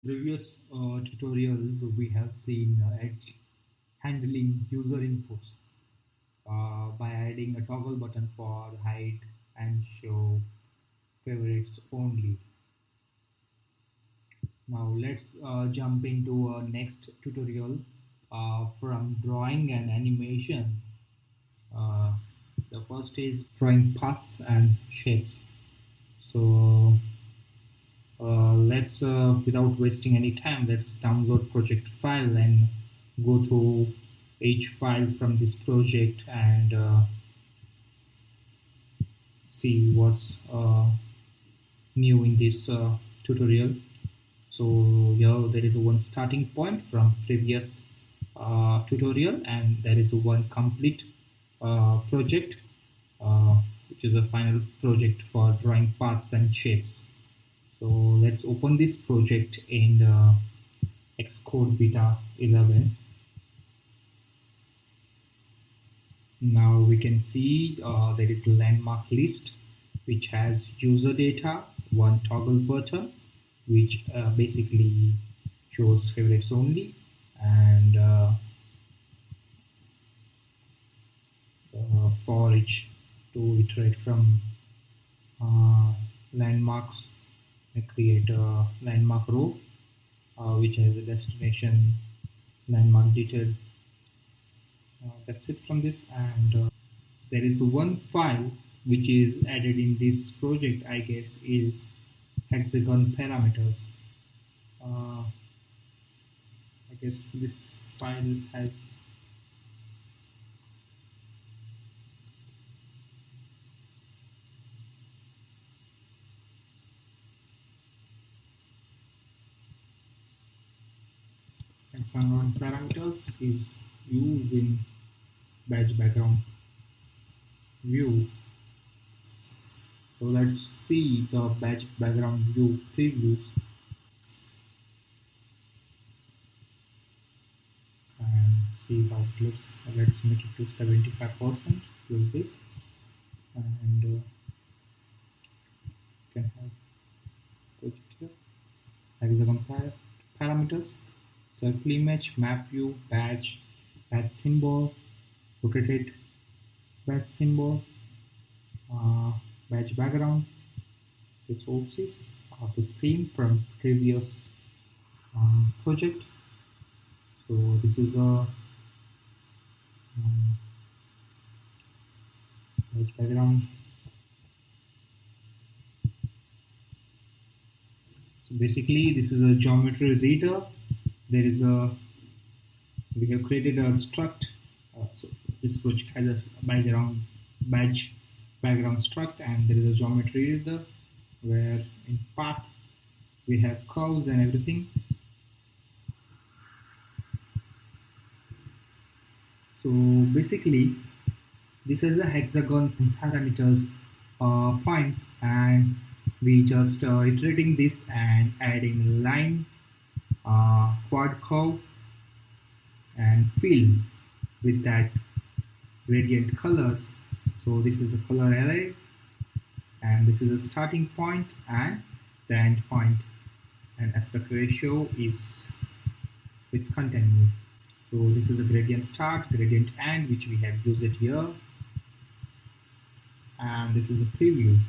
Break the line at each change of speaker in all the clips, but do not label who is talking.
Previous tutorials we have seen handling user inputs by adding a toggle button for hide and show favorites only. Now let's jump into our next tutorial from drawing and animation. Uh, the first is drawing paths and shapes. So let's without wasting any time, let's download project file and go through each file from this project and see what's new in this tutorial. So here there is one starting point from previous tutorial, and there is one complete project which is a final project for drawing paths and shapes. So let's open this project in the XCode beta 11. Now we can see there is a landmark list which has user data, one toggle button which basically shows favorites only, and for each to iterate from landmarks, I create a landmark row which has a destination landmark detail. That's it from this, and there is one file which is added in this project, I guess, is hexagon parameters. I guess this file has hexagon parameters is used in badge background view. So let's see the badge background view previews and see how it looks. Let's make it to 75%. Use this, and can have project here. Hexagon parameters, circle image, map view, badge symbol, rotated badge symbol, badge background. The sources are the same from previous project. So this is a badge background. So basically this is a geometry reader. There is we have created a struct. So this project has a badge background struct, and there is a geometry reader where in path we have curves and everything. So basically this is a hexagon parameters points, and we just iterating this and adding line, quad curve and fill with that gradient colors. So this is a color array, and this is a starting point and the end point, and aspect ratio is with continue. So this is a gradient start, gradient end, which we have used it here, and this is a preview.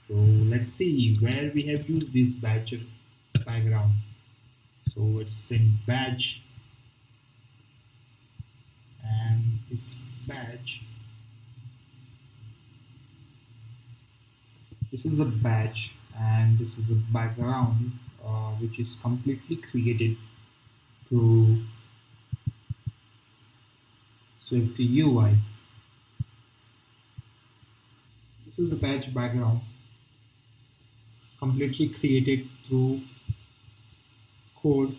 So let's see where we have used this badge background. So it's in badge, and this badge, this is a badge, and this is the background which is completely created through SwiftUI. This is the badge background completely created through code.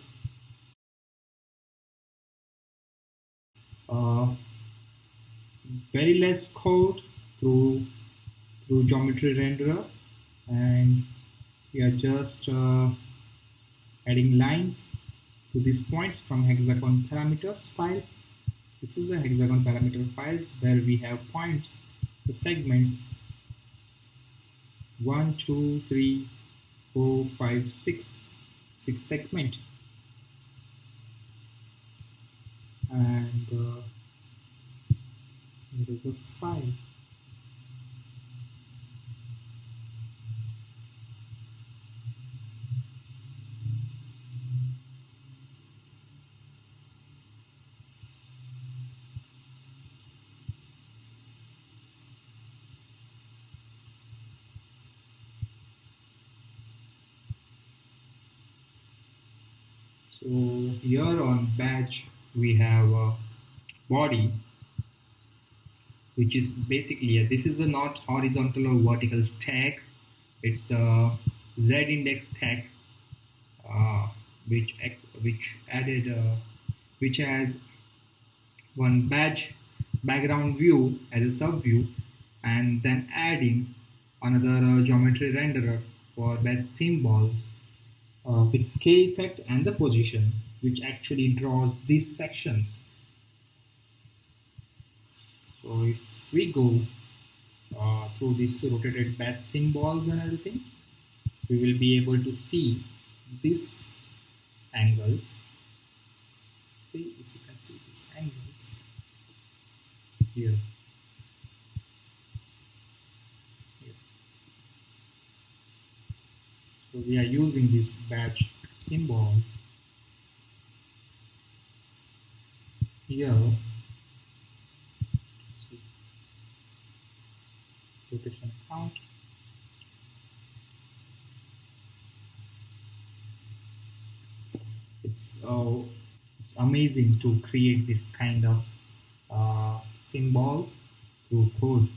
Very less code through geometry renderer, and we are just adding lines to these points from hexagon parameters file. This is the hexagon parameter files where we have points, the segments 1, 2, 3, 4, 5, 6 6 segment, and here is a file. So here on badge we have a body, which is basically this is a not horizontal or vertical stack. It's a Z index stack, uh, which added which has one badge background view as a sub view, and then adding another geometry renderer for badge symbols with scale effect and the position, which actually draws these sections. So if we go through these rotated badge symbols and everything, we will be able to see these angles. See if you can see these angles here. Here. So we are using this badge symbol here. See, rotation count. It's amazing to create this kind of symbol through code.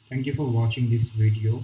Thank you for watching this video.